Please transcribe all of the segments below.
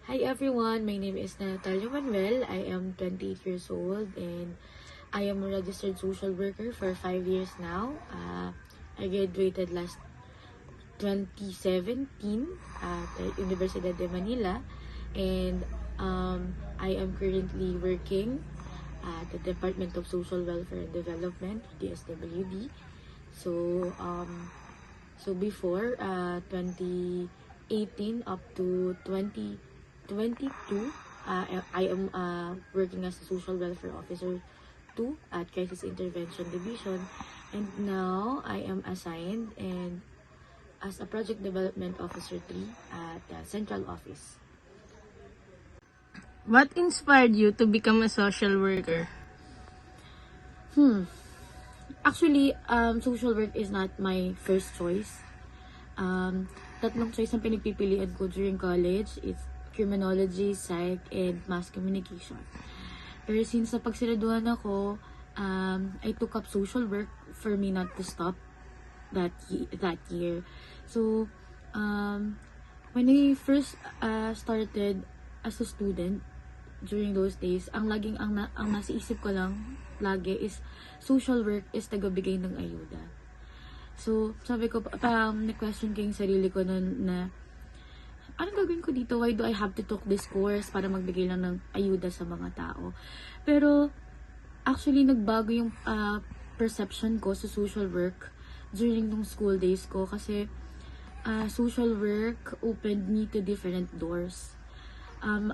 Hi everyone, my name is Natalia Manuel. I am 28 years old and I am a registered social worker for 5 years now. I graduated last 2017 at the Universidad de Manila, and I am currently working at the Department of Social Welfare and Development, DSWD. So, before 2018 up to 2022, I am working as a social welfare officer 2 at Crisis Intervention Division, and now I am assigned and as a project development officer 3 at the central office. What inspired you to become a social worker? Actually, social work is not my first choice. Tatlong choice ang pinagpipilian ko during college. It's criminology, psych, and mass communication. Pero since napagsiraduhan ako, I took up social work for me not to stop that year. So, when I first started as a student during those days, ang nasa isip ko lang lagi is social work is tagabigay ng ayuda. So, sabi ko, na-question ko yung sarili ko nun na, anong gagawin ko dito? Why do I have to take this course para magbigay lang ng ayuda sa mga tao? Pero, actually, nagbago yung perception ko sa social work during nung school days ko kasi social work opened me to different doors.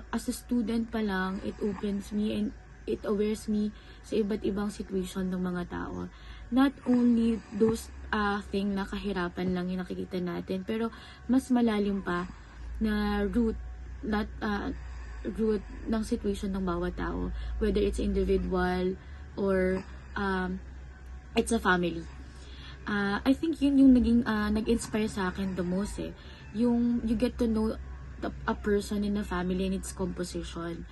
As a student pa lang, it opens me and it awares me sa iba't ibang situation ng mga tao. Not only those thing na kahirapan lang yung nakikita natin, pero mas malalim pa na root ng situation ng bawat tao, whether it's individual or it's a family. I think yun yung nag-inspire sa akin the most yung you get to know a person in a family and its composition.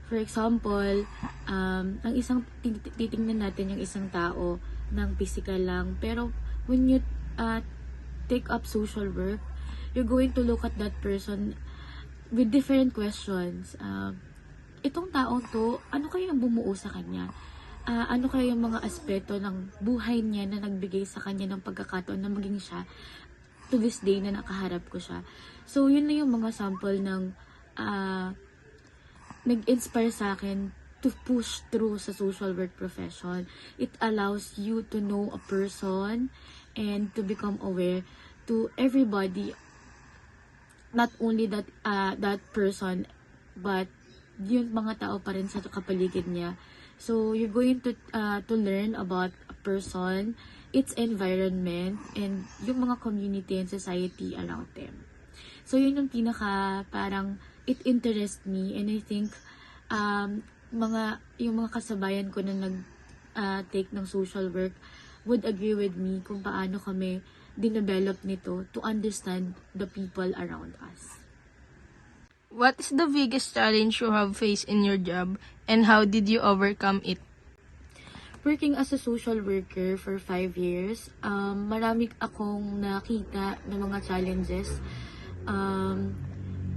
For example, ang isang titingnan natin yung isang tao ng physical lang, pero when you take up social work, you're going to look at that person with different questions. Itong taong to, ano kaya ang bumuo sa kanya? Ano kaya yung mga aspeto ng buhay niya na nagbigay sa kanya ng pagkakataon na maging siya to this day na nakaharap ko siya. So, yun na yung mga sample ng nag-inspire sa akin to push through sa social work profession. It allows you to know a person and to become aware to everybody, not only that person, but yung mga tao pa rin sa kapaligid niya. So, you're going to learn about a person, its environment, and yung mga community and society around them. So, yun yung parang it interests me, and I think yung mga kasabayan ko na take ng social work would agree with me kung paano kami dinevelop nito to understand the people around us. What is the biggest challenge you have faced in your job and how did you overcome it? Working as a social worker for 5 years, marami akong nakita ng mga challenges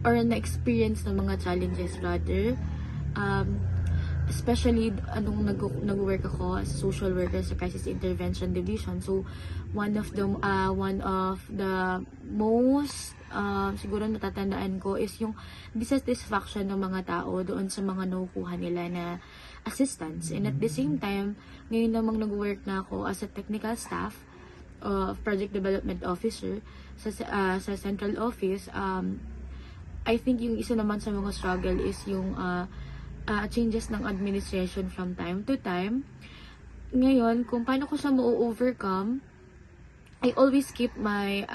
or na-experience ng mga challenges rather. Especially nag-work ako as a social worker sa Crisis Intervention Division. So one of the most siguro natatandaan ko is yung dissatisfaction ng mga tao doon sa mga nakukuha nila na assistance. And at the same time, ngayon namang nag-work na ako as a technical staff of project development officer sa central office. I think yung isa naman sa mga struggle is yung changes ng administration from time to time. Ngayon, kung paano ko siya ma-overcome, I always keep my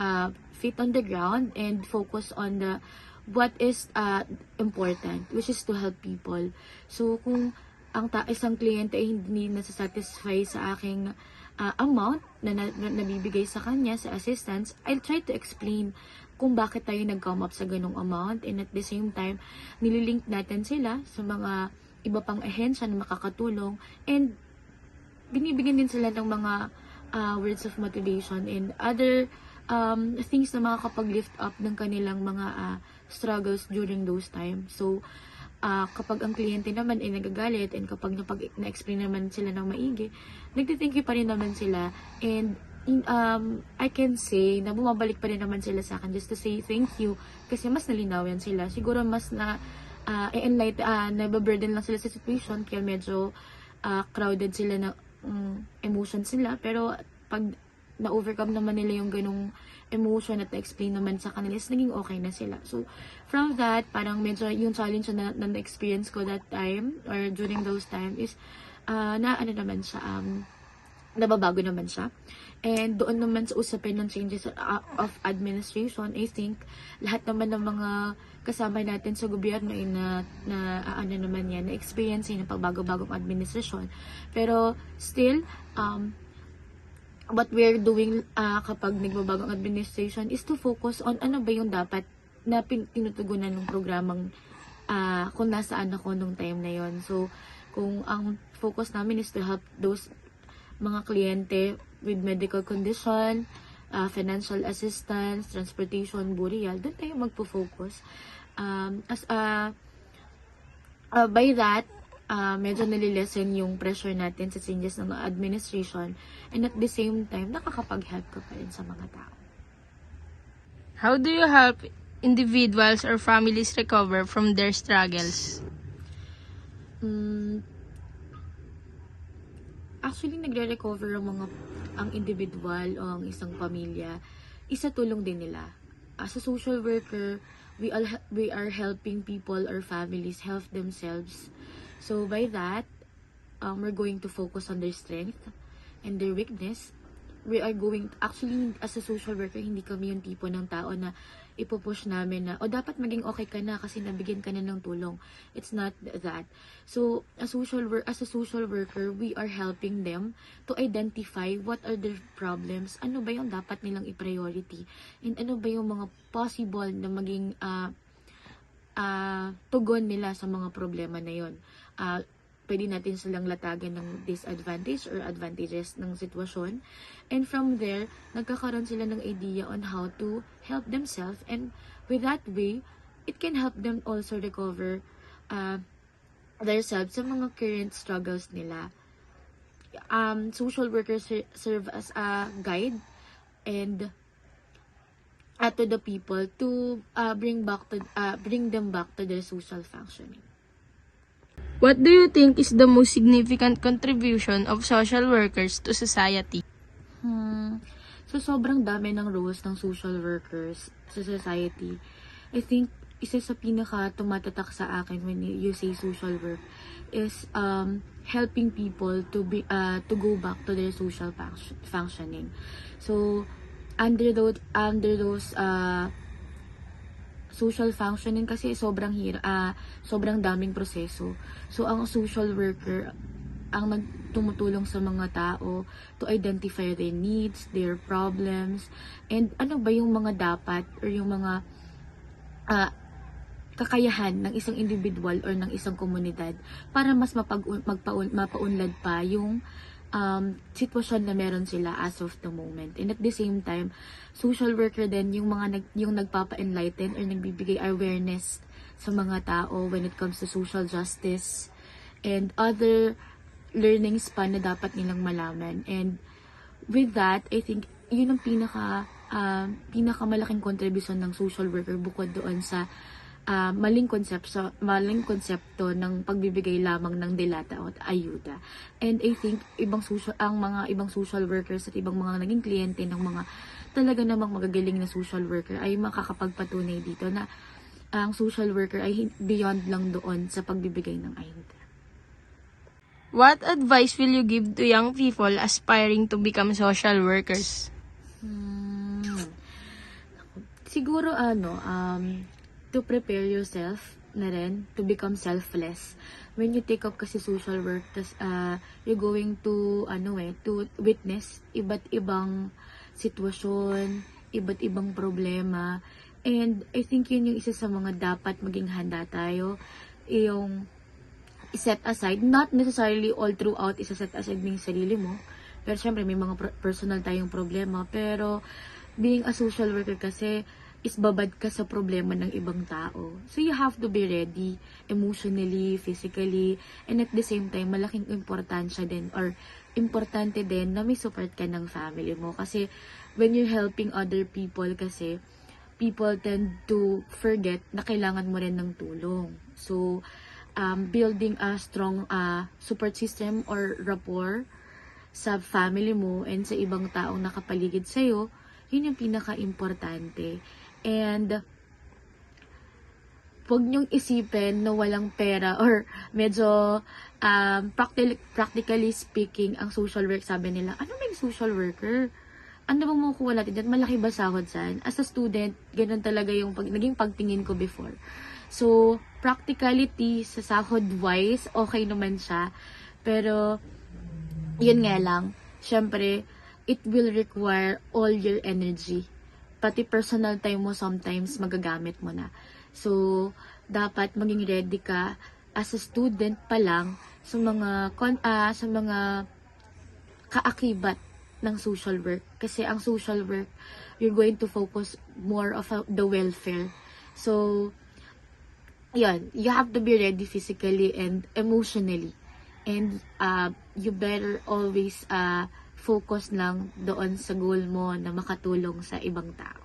feet on the ground and focus on what is important, which is to help people. So, kung ang isang kliyente ay hindi nasa-satisfy sa aking amount na nabibigay sa kanya, sa assistance, I'll try to explain kung bakit tayo nag-come up sa ganong amount, and at the same time, nililink natin sila sa mga iba pang ahensya na makakatulong, and binibigyan din sila ng mga words of motivation and other things na makakapag-lift up ng kanilang mga struggles during those times. So, kapag ang kliyente naman ay nagagalit and kapag na-explain naman sila ng maigi, nagtithank you pa rin naman sila. And I can say na bumabalik pa rin naman sila sa akin just to say thank you kasi mas nalinawan sila. Siguro mas nababurden lang sila sa situation kaya medyo crowded sila na emotions nila. Pero pag na-overcome naman nila yung ganung emotion at na-explain naman sa kanila, is naging okay na sila. So, from that, parang medyo yung challenge na na-experience ko that time or during those time is nababago naman siya. And doon naman sa usapin ng changes of administration, I think lahat naman ng mga kasama natin sa gobyerno ay na-experience ng pagbago-bagong administrasyon. Pero still, what we're doing kapag nagbabagong administration is to focus on ano ba yung dapat na tinutugunan ng programang kung nasaan ako nung time na yon. So, kung ang focus namin is to help those mga kliyente with medical condition, financial assistance, transportation, burial, doon tayo magpo-focus. By that, medyo nalilesen yung pressure natin sa changes ng administration, and at the same time, nakakapag-help ka pa rin sa mga tao. How do you help individuals or families recover from their struggles? Actually, nagre-recover ang individual o ang isang pamilya, isa tulong din nila. As a social worker, we are helping people or families help themselves. So by that, we're going to focus on their strength and their weakness. We are going to, actually, as a social worker, hindi kami yung tipo ng tao na ipupush namin na, dapat maging okay ka na kasi nabigyan ka na ng tulong. It's not that. So, as a social worker, we are helping them to identify what are their problems, ano ba yung dapat nilang i-priority, and ano ba yung mga possible na maging tugon nila sa mga problema na yun. Pwede natin silang latagan ng disadvantage or advantages ng sitwasyon. And from there, nagkakaroon sila ng idea on how to help themselves. And with that way, it can help them also recover themselves sa mga current struggles nila. Social workers serve as a guide and to the people to bring them back to their social functioning. What do you think is the most significant contribution of social workers to society? So, sobrang dami ng roles ng social workers sa society. I think, isa sa pinaka tumatatak sa akin when you say social work is helping people to go back to their social functioning. So, under those social functioning kasi sobrang daming proseso. So, ang social worker ang tumutulong sa mga tao to identify their needs, their problems, and ano ba yung mga dapat or yung mga kakayahan ng isang individual or ng isang komunidad para mas mapaunlad pa yung sitwasyon na meron sila as of the moment. And at the same time, social worker din yung nagpapa-enlighten or nagbibigay awareness sa mga tao when it comes to social justice and other learnings pa na dapat nilang malaman. And with that, I think yun ang pinakamalaking contribution ng social worker bukod doon sa maling konsepto ng pagbibigay lamang ng delata at ayuda. And I think ang mga ibang social workers at ibang mga naging kliyente ng mga talaga namang magagaling na social worker ay makakapagpatunay dito na ang social worker ay beyond lang doon sa pagbibigay ng ayuda. What advice will you give to young people aspiring to become social workers? Siguro to prepare yourself na rin to become selfless. When you take up kasi social work, you're going to to witness iba't ibang sitwasyon, iba't ibang problema. And I think yun yung isa sa mga dapat maging handa tayo, yung set aside, not necessarily all throughout isa-set aside ng sarili mo, pero syempre may mga personal tayong problema, pero being a social worker kasi is babad ka sa problema ng ibang tao. So, you have to be ready emotionally, physically, and at the same time, malaking importansya din or importante din na may support ka ng family mo. Kasi, when you're helping other people kasi, people tend to forget na kailangan mo rin ng tulong. So, building a strong support system or rapport sa family mo and sa ibang taong nakapaligid sa'yo, yun yung pinaka-importante. And, huwag niyong isipin na walang pera or medyo practically speaking, ang social work, sabi nila, ano ba yung social worker? Ano bang makukuha natin dyan? Malaki ba sahod saan? As a student, ganun talaga yung naging pagtingin ko before. So, practicality sa sahod-wise, okay naman siya. Pero, yun nga lang, syempre, it will require all your energy. Pati personal time mo sometimes magagamit mo na. So, dapat maging ready ka as a student pa lang sa mga kaakibat ng social work. Kasi ang social work, you're going to focus more of the welfare. So, yun, you have to be ready physically and emotionally. And you better always focus lang doon sa goal mo na makatulong sa ibang tao.